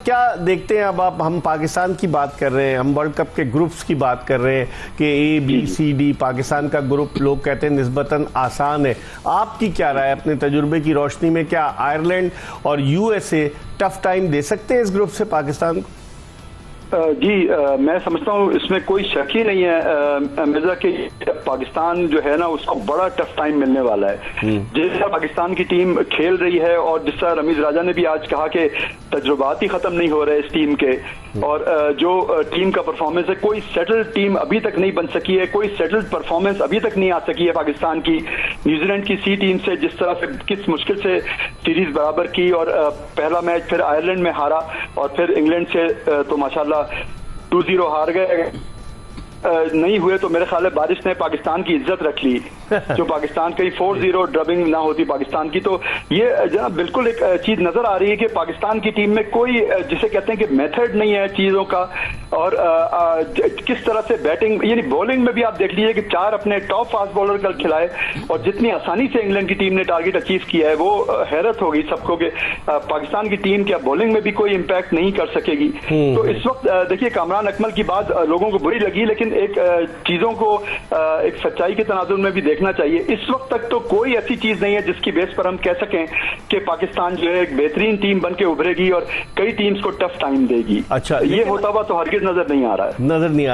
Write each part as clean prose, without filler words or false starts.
क्या देखते हैं अब आप? हम पाकिस्तान की बात कर रहे हैं, हम वर्ल्ड कप के ग्रुप्स की बात कर रहे हैं कि A B C D, Pakistan का ग्रुप लोग कहते हैं निस्बतन आसान है। आपकी क्या राय अपने तजुर्बे की रोशनी में? क्या आयरलैंड और यूएसए टफ टाइम दे सकते हैं इस ग्रुप से पाकिस्तान को? जी मैं समझता हूँ इसमें कोई शक ही नहीं है मिर्जा कि पाकिस्तान जो है ना उसको बड़ा टफ टाइम मिलने वाला है। जिस तरह पाकिस्तान की टीम खेल रही है और जिस तरह रमीज राजा ने भी आज कहा कि तजुर्बात ही खत्म नहीं हो रहे इस टीम के, और जो टीम का परफॉर्मेंस है, कोई सेटल्ड टीम अभी तक नहीं बन सकी है, कोई सेटल्ड परफॉर्मेंस अभी तक नहीं आ सकी है पाकिस्तान की। न्यूजीलैंड की सी टीम से जिस तरह से किस मुश्किल से सीरीज बराबर की और पहला मैच फिर आयरलैंड में हारा और फिर इंग्लैंड से तो माशाल्लाह 2-0 हार गए नहीं हुए, तो मेरे ख्याल है बारिश ने पाकिस्तान की इज्जत रख ली। जो पाकिस्तान कहीं 4-0 ड्रबिंग ना होती पाकिस्तान की, तो ये जनाब बिल्कुल एक चीज नजर आ रही है कि पाकिस्तान की टीम में कोई जिसे कहते हैं कि मेथड नहीं है चीजों का। और किस तरह से बैटिंग यानी बॉलिंग में भी आप देख लीजिए कि 4 अपने टॉप फास्ट बॉलर कल खिलाए और जितनी आसानी से इंग्लैंड की टीम ने टारगेट अचीव किया है वो हैरत हो गई सबको कि पाकिस्तान की टीम क्या बॉलिंग में भी कोई इम्पैक्ट नहीं कर सकेगी। तो इस वक्त देखिए कामरान अकमल की बात लोगों को बुरी लगी, लेकिन एक चीजों को एक सच्चाई के तनाजुर में भी देखना चाहिए। इस वक्त तक तो कोई ऐसी चीज नहीं है जिसकी बेस पर हम कह सकें कि पाकिस्तान जो है एक बेहतरीन टीम बन के उभरेगी और कई टीम्स को टफ टाइम देगी। अच्छा, ये होता हुआ तो हरगिज नजर नहीं आ रहा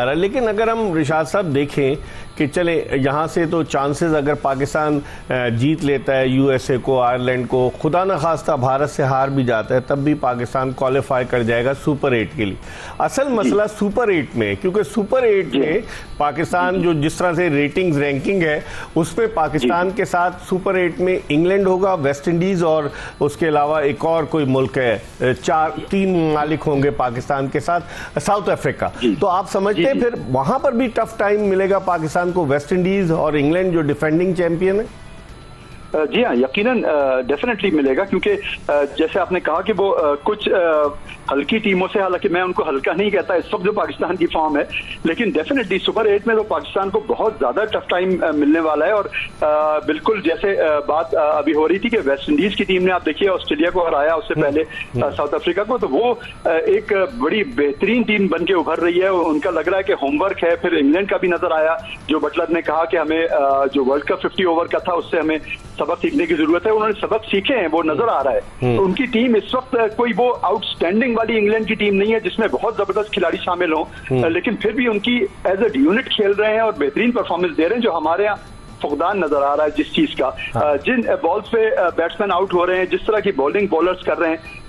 है। लेकिन अगर हम रिशाद साहब देखें कि चले यहाँ से तो चांसेस अगर पाकिस्तान जीत लेता है यूएसए को, आयरलैंड को, खुदा न खास्ता भारत से हार भी जाता है, तब भी पाकिस्तान क्वालिफाई कर जाएगा सुपर 8 के लिए। असल मसला सुपर 8 में, क्योंकि सुपर 8 में पाकिस्तान जो जिस तरह से रेटिंग्स रैंकिंग है उसमें पाकिस्तान के साथ सुपर 8 में इंग्लैंड होगा, वेस्ट इंडीज और उसके अलावा एक और कोई मुल्क है, 3 ममालिक होंगे पाकिस्तान के साथ, साउथ अफ्रीका। तो आप समझते हैं फिर वहां पर भी टफ टाइम मिलेगा पाकिस्तान को, वेस्ट इंडीज और इंग्लैंड जो डिफेंडिंग चैंपियन है? जी हाँ, यकीनन डेफिनेटली मिलेगा, क्योंकि जैसे आपने कहा कि वो कुछ हल्की टीमों से, हालांकि मैं उनको हल्का नहीं कहता इस वक्त जो पाकिस्तान की फॉर्म है, लेकिन डेफिनेटली सुपर 8 में तो पाकिस्तान को बहुत ज्यादा टफ टाइम मिलने वाला है। और बिल्कुल जैसे बात अभी हो रही थी कि वेस्ट इंडीज की टीम ने आप देखिए ऑस्ट्रेलिया को हराया, उससे पहले साउथ अफ्रीका को, तो वो एक बड़ी बेहतरीन टीम बन के उभर रही है। उनका लग रहा है कि होमवर्क है। फिर इंग्लैंड का भी नजर आया, जो बटलर ने कहा कि हमें जो वर्ल्ड कप 50 ओवर का था उससे हमें सबक सीखने की जरूरत है, उन्होंने सबक सीखे हैं, वो नजर आ रहा है। तो उनकी टीम इस वक्त कोई वो आउटस्टैंडिंग वाली इंग्लैंड की टीम नहीं है जिसमें बहुत जबरदस्त खिलाड़ी शामिल हों, लेकिन फिर भी उनकी एज ए यूनिट खेल रहे हैं और बेहतरीन परफॉर्मेंस दे रहे हैं, जो हमारे यहाँ फुकदान नजर आ रहा है जिस चीज का। जिन बॉल्स पे बैट्समैन आउट हो रहे हैं, जिस तरह की बॉलिंग बॉलर्स कर रहे हैं,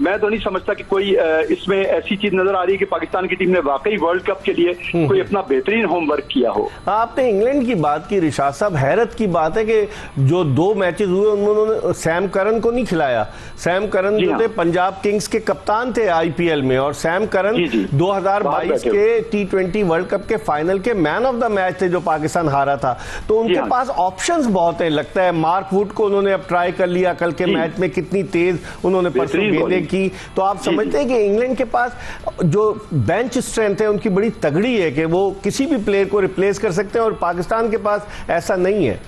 मैं तो नहीं समझता कि कोई इसमें ऐसी चीज नजर आ रही है कि पाकिस्तान की टीम ने वाकई वर्ल्ड कप के लिए कोई अपना बेहतरीन होमवर्क किया हो। आपने इंग्लैंड की बात की रिशाद साहब, हैरत की बात है कि जो 2 मैचेस हुए उन्होंने सैम करन को नहीं खिलाया। सैम करन जो थे पंजाब किंग्स के कप्तान थे आईपीएल में, और सैम करन 2022 के T20 वर्ल्ड कप के फाइनल के मैन ऑफ द मैच थे जो पाकिस्तान हारा था। तो उनके पास ऑप्शंस बहुत है, लगता है। मार्क वुड को उन्होंने अब ट्राई कर लिया, कल के मैच में कितनी तेज उन्होंने गेंदें की। तो आप समझते हैं कि इंग्लैंड के पास जो बेंच स्ट्रेंथ है उनकी बड़ी तगड़ी है कि वो किसी भी प्लेयर को रिप्लेस कर सकते हैं, और पाकिस्तान के पास ऐसा नहीं है?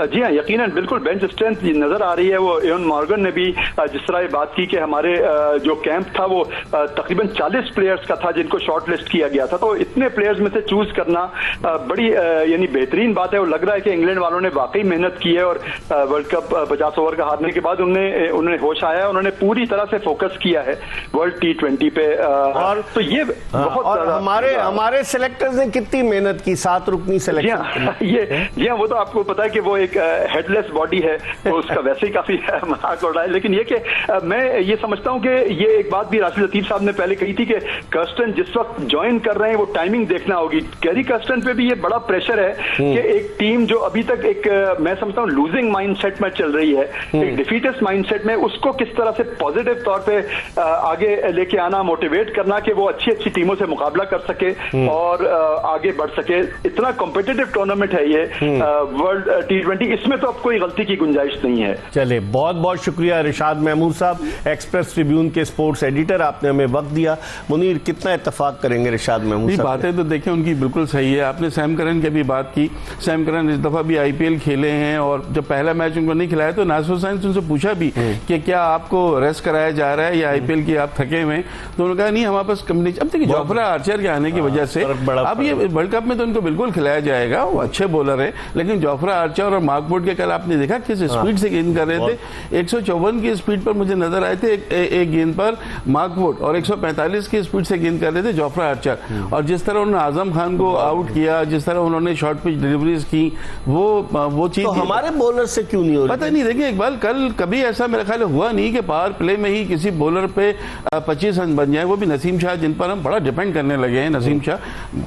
जी हाँ, यकीनन बिल्कुल बेंच स्ट्रेंथ नजर आ रही है। वो एवन मॉर्गन ने भी जिस तरह बात की कि हमारे जो कैंप था वो तकरीबन 40 प्लेयर्स का था जिनको शॉर्ट लिस्ट किया गया था, तो इतने प्लेयर्स में से चूज करना बड़ी यानी बेहतरीन बात है। और लग रहा है कि इंग्लैंड वालों ने वाकई मेहनत की है, और वर्ल्ड कप 50 ओवर का हारने के बाद उन्हें होश आया, उन्होंने पूरी तरह से फोकस किया है वर्ल्ड T20 पे। और तो ये बहुत हमारे सिलेक्टर्स ने कितनी मेहनत की, 7 रुकनी सिलेक्शन। जी हाँ, वो तो आपको पता है कि वो एक हेडलेस बॉडी है, तो उसका वैसे ही काफी मजाक उड़ रहा है। लेकिन ये कि मैं ये समझता हूं कि ये एक बात भी राशिद लतीफ साहब ने पहले कही थी कि कर्स्टन जिस वक्त ज्वाइन कर रहे हैं वो टाइमिंग देखना होगी। कैरी कर्स्टन पे भी ये बड़ा प्रेशर है कि एक टीम जो अभी तक एक मैं समझता हूं लूजिंग माइंडसेट में चल रही है, एक डिफीटेस्ट माइंडसेट में, उसको किस तरह से पॉजिटिव तौर पे आगे लेके आना, मोटिवेट करना कि वो अच्छी अच्छी टीमों से मुकाबला कर सके और आगे बढ़ सके। इतना कॉम्पिटिटिव टूर्नामेंट है ये वर्ल्ड T20 गलती, इसमें तो अब कोई गलती की गुंजाइश नहीं है। चले, बहुत बहुत शुक्रिया इरशाद महमूद साहब, एक्सप्रेस ट्रिब्यून के स्पोर्ट्स एडिटर, आपने हमें वक्त दिया। मुनीर, कितना इत्तेफाक करेंगे इरशाद महमूद साहब? बातें तो देखें उनकी बिल्कुल सही है। आपने सैम करन की भी बात की, सैम करन इस दफा भी आईपीएल खेले हैं और जब पहला मैच उनको नहीं खिलाया तो नासिर हुसैन से उनसे पूछा भी कि क्या आपको रेस्ट कराया जा रहा है या आईपीएल की आप थके हुए, तो उन्होंने कहा नहीं हमारे पास कंपनी। अब देखिए जोफ्रा आर्चर के आने की वजह से अब ये वर्ल्ड कप में तो उनको बिल्कुल खिलाया जाएगा, वो अच्छे बॉलर है, लेकिन जोफ्रा आर्चर और मार्क वुड के कल आपने देखा किस स्पीड से गेंद कर रहे थे। 154 की स्पीड पर मुझे नजर आए थे एक गेंद पर मार्क वुड, और 145 की स्पीड से गेंद कर रहे थे जोफ्रा आर्चर। और जिस तरह उन्होंने आजम खान को आउट किया, जिस तरह उन्होंने शॉर्ट पिच डिलीवरीज की, वो चीज तो हमारे बॉलर से क्यों नहीं हो रही? पता नहीं। देखिए इकबाल, कल कभी ऐसा मेरे ख्याल हुआ नहीं कि पावर प्ले में ही किसी बॉलर पे 25 रन बन जाए, वो भी नसीम शाह, जिन पर हम बड़ा डिपेंड करने लगे हैं। नसीम शाह,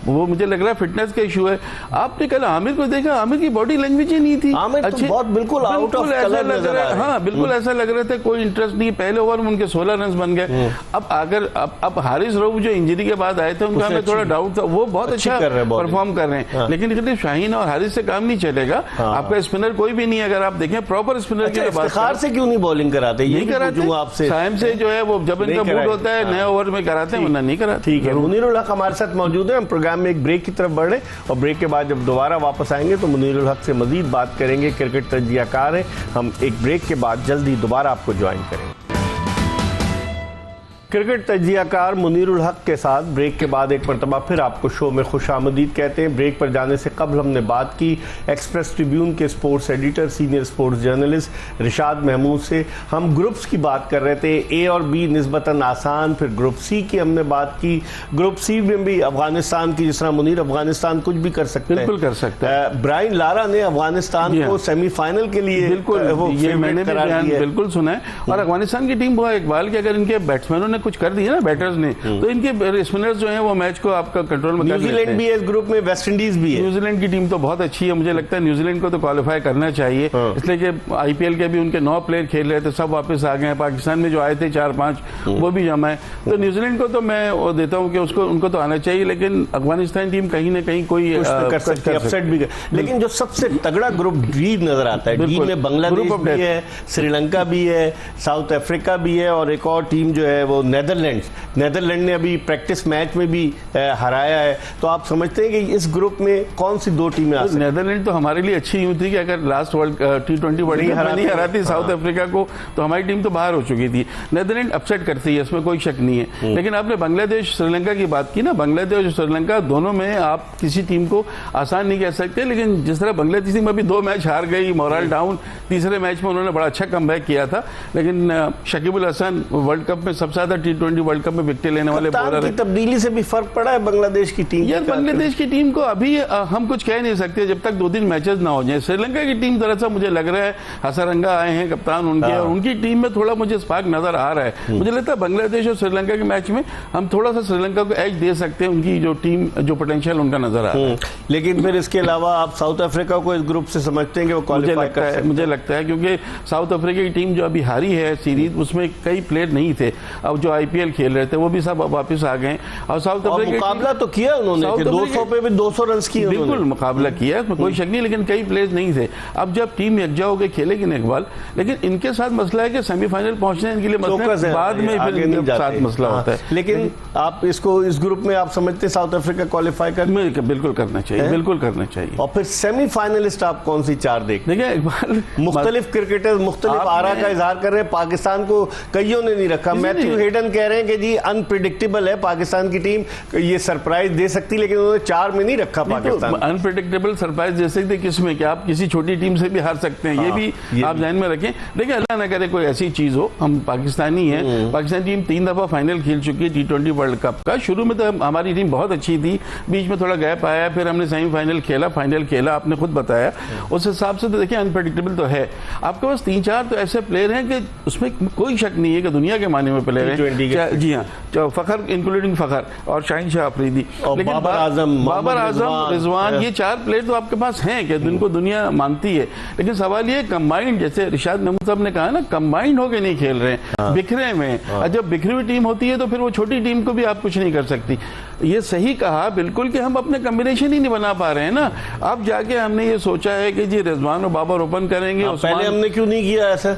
वो मुझे लग रहा है फिटनेस का इशू है। आपने कल आमिर को देखा, आमिर की बॉडी लैंग्वेज ही नहीं थी। आमिर तो बहुत बिल्कुल आउट ऑफ कलर नजर आ रहा है। हाँ बिल्कुल ऐसा लग रहा था, कोई इंटरेस्ट नहीं। पहले ओवर में उनके 16 रन बन गए। अब हारिस रऊफ जो इंजरी के बाद आए थे, उनका हमें थोड़ा डाउट था, वो बहुत अच्छा परफॉर्म कर रहे हैं, लेकिन सिर्फ शाहीन और हारिस से काम नहीं चलेगा। आपका स्पिनर कोई भी नहीं, अगर आप देखें प्रॉपर स्पिनर की बात से क्यों नहीं बॉलिंग कराते? यही कराते आपसे, साइम से जो है वो जब इनका मूड होता है नए ओवर में कराते हैं, वरना नहीं कराते। ठीक है, मुनीरुल हक हमारे साथ मौजूद है। हम प्रोग्राम में एक ब्रेक की तरफ बढ़ रहे हैं और ब्रेक के बाद जब दोबारा वापस आएंगे तो मुनीरुल हक से मजीद बात करेंगे। क्रिकेट तज्जियाकार है। हम एक ब्रेक के बाद जल्दी दोबारा आपको ज्वाइन करेंगे। क्रिकेट तज्जियाकार मुनीरुल हक के साथ ब्रेक के बाद एक मरतबा फिर आपको शो में खुशामदीद कहते हैं। ब्रेक पर जाने से कबल हमने बात की एक्सप्रेस ट्रिब्यून के sports editor, senior sports journalist Irshad Mahmood से। हम ग्रुप्स की बात कर रहे थे, ए और बी निस्बतन आसान, फिर ग्रुप सी की हमने बात की। ग्रुप सी में भी अफगानिस्तान की, जिस तरह मुनीर, अफगानिस्तान कुछ भी कर सकते हैं, बिल्कुल कर सकते हैं। ब्रायन लारा ने अफगानिस्तान को सेमीफाइनल के लिए बिल्कुल, ये मैंने बिल्कुल सुना है। और अफगानिस्तान की टीम वो इकबाल के अगर इनके बैट्समैनों ने कुछ कर दिया ना, बैटर्स ने, तो इनके स्पिनर्स जो हैं वो मैच को आपका कंट्रोल में कर लेते हैं। न्यूजीलैंड भी है इस ग्रुप में, वेस्ट इंडीज भी है। न्यूजीलैंड की टीम तो बहुत अच्छी है, मुझे लगता है न्यूजीलैंड को तो क्वालिफाई करना चाहिए, इसलिए कि आईपीएल के भी उनके 9 प्लेयर खेल रहे थे, सब वापस आ गए हैं। पाकिस्तान में जो आए थे 4-5 वो भी जमा है। तो न्यूजीलैंड को तो मैं वो देता हूं कि उनको तो आना चाहिए, लेकिन अफगानिस्तान टीम कहीं ना कहीं कोई कर सकती है, अपसेट भी कर। लेकिन जो सबसे तगड़ा ग्रुप डी नजर आता है, डी में बांग्लादेश भी है, श्रीलंका भी है, साउथ अफ्रीका भी है, और एक और टीम जो है वो नेदरलैंड ने अभी प्रैक्टिस मैच में भी हराया है। तो आप समझते हैं कि इस ग्रुप में कौन सी 2 टीमें आ सकती? नेदरलैंड तो हमारे लिए अच्छी यूं थी कि अगर last world T20 world cup में नहीं हराती साउथ अफ्रीका को, तो हमारी टीम तो बाहर हो चुकी थी। नेदरलैंड अपसेट करती है, इसमें कोई शक नहीं है। लेकिन आपने बांग्लादेश श्रीलंका की बात की ना, बांग्लादेश और श्रीलंका दोनों में आप किसी टीम को आसान नहीं कह सकते, लेकिन जिस तरह बांग्लादेश टीम अभी 2 मैच हार गई, मोरल डाउन, तीसरे मैच में उन्होंने बड़ा अच्छा कमबैक किया था। लेकिन शकीबुल हसन वर्ल्ड कप में सबसे ज्यादा T20 वर्ल्ड कप में विकेट लेने वाले बॉलर हैं। तब्दीली से भी फर्क पड़ा है बांग्लादेश की टीम? यार बांग्लादेश की टीम को अभी हम कुछ कह नहीं सकते जब तक 2-3 मैचेस ना हो जाए। श्रीलंका की टीम दरअसल मुझे लग रहा है, हसरंगा आए हैं कप्तान उनके, और उनकी टीम में थोड़ा मुझे स्पार्क नजर आ रहा है। मुझे लगता है बांग्लादेश और श्रीलंका के मैच में हम थोड़ा सा श्रीलंका को एज दे सकते हैं, उनकी जो टीम, जो पोटेंशियल उनका नजर आ रहा है। लेकिन फिर इसके अलावा आप साउथ अफ्रीका को इस ग्रुप से समझते हैं कि वो क्वालिफाई कर सकते हैं? मुझे लगता है, क्योंकि साउथ अफ्रीका की टीम जो अभी हारी है सीरीज, उसमें कई प्लेयर नहीं थे, अब जो आईपीएल खेल रहे थे वो भी सब वापस आ गए। और साउथ अफ्रीका मुकाबला तो किया उन्होंने, 200 पे भी 200 रन किए, बिल्कुल मुकाबला किया, कोई शक नहीं, लेकिन कई प्लेयर्स नहीं थे। अब जब टीम यकजा होकर खेलेगी ना इकबाल, लेकिन इनके साथ मसला है कि सेमीफाइनल पहुंचने इनके लिए मसला बाद में फिर इनके साथ मसला होता है। लेकिन आप इसको, इस ग्रुप में आप समझते हैं साउथ अफ्रीका क्वालिफाई कर? बिल्कुल करना चाहिए, बिल्कुल करना चाहिए। और फिर सेमीफाइनलिस्ट आप कौन सी 4 देखिए इकबाल? मुख्तलिफ क्रिकेटर मुख्तलिफ आरा का इजहार कर रहे हैं। पाकिस्तान को कईयों ने नहीं रखा। मैथ्यू हेडन कह रहे हैं कि जी अनप्रिडिक्टेबल है पाकिस्तान की टीम, ये सरप्राइज दे सकती, लेकिन उन्होंने 4 में नहीं रखा पाकिस्तान। अनप्रिडिक्टेबल सरप्राइज दे सकते किसमें, कि आप किसी छोटी टीम से भी हार सकते हैं, ये भी आप ध्यान में रखें। देखिए अल्लाह ना करे कोई ऐसी चीज हो, हम पाकिस्तानी हैं, पाकिस्तान टीम 3 दफा फाइनल खेल चुकी है T20 वर्ल्ड कप का। शुरू में तो हमारी टीम बहुत अच्छी थी, बीच में थोड़ा गैप आया, फिर हमने सेमीफाइनल खेला, फाइनल खेला, आपने खुद बताया। उस हिसाब से तो देखिए अनप्रिडिक्टेबल तो है। आपके पास 3-4 तो ऐसे प्लेयर हैं कि उसमें कोई शक नहीं है कि दुनिया के माने में प्लेयर हैं। T20 के। जी हाँ, फखर इंक्लूडिंग फखर और शाहीन शाह अफरीदी, और लेकिन बाबर आजम, रिजवान, ये 4 प्लेयर तो आपके पास हैं कि जिनको दुनिया मानती है। लेकिन सवाल ये कंबाइंड, जैसे रिशाद महमूद साहब ने कहा ना, कंबाइंड होके नहीं खेल रहे हैं, बिखरे में। और जब बिखरी हुई टीम होती है तो फिर वो छोटी टीम को भी आप कुछ नहीं कर सकती। ये सही कहा बिल्कुल कि हम अपने कॉम्बिनेशन ही नहीं बना पा रहे हैं ना। अब जाके हमने ये सोचा है कि जी रिजवान और बाबर ओपन करेंगे। पहले हमने क्यों नहीं किया ऐसा?